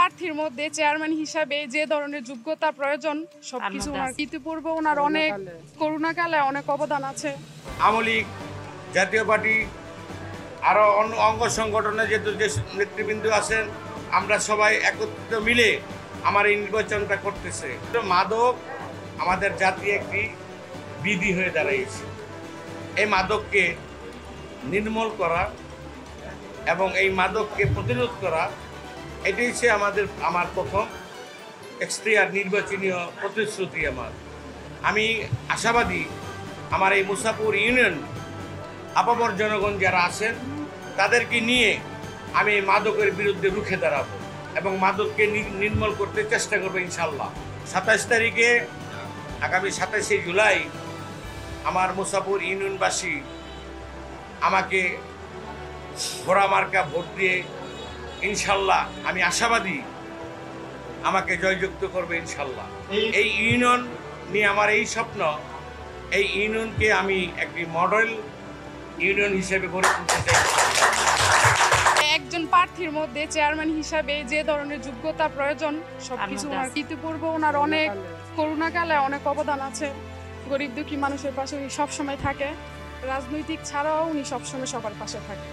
প্রার্থীর মধ্যে চেয়ারম্যান হিসাবে যে ধরনের যোগ্যতা প্রয়োজন সবকিছু ওনার ইতিপূর্বে ওনার অনেক করোনাকালে অনেক অবদান আছে। আওয়ামী লীগ, জাতীয় পার্টি, আরও অন্য অঙ্গ সংগঠনের যে নেতৃবৃন্দ আছেন, আমরা সবাই একত্রিত মিলে আমার এই নির্বাচনটা করতেছে। মাদক আমাদের জাতি একটি বিধি হয়ে দাঁড়িয়েছে। এই মাদককে নির্মূল করা এবং এই মাদককে প্রতিরোধ করা, এটাই হচ্ছে আমার প্রথম এক্সট্রিয়ার নির্বাচনীয় প্রতিশ্রুতি। আমি আশাবাদী আমার এই মুসাপুর ইউনিয়ন আপামর জনগণ যারা আছেন তাদেরকে নিয়ে আমি এই মাদকের বিরুদ্ধে রুখে দাঁড়াবো এবং মাদককে নির্মূল করতে চেষ্টা করবো ইনশাল্লাহ। 27 তারিখে, আগামী 27শে জুলাই আমার মুসাপুর ইউনিয়নবাসী আমাকে ঘোড়া মার্কা ভোট দিয়ে ইনশাল্লাহ, আমি আশাবাদী, আমাকে জয়যুক্ত করবে ইনশাল্লাহ। এই ইউনিয়ন নিয়ে আমার এই স্বপ্ন, এই ইউনিয়নকে আমি একটি মডেল ইউনিয়ন হিসেবে গড়ে তুলতে চাই। একজন প্রার্থীর মধ্যে চেয়ারম্যান হিসাবে যে ধরনের যোগ্যতা প্রয়োজন সবকিছু ওনার ইতিপূর্বে ওনার অনেক করোনাকালে অনেক অবদান আছে। গরিব দুঃখী মানুষের পাশে উনি সবসময় থাকে, রাজনৈতিক ছাড়াও উনি সবসময় সবার পাশে থাকে।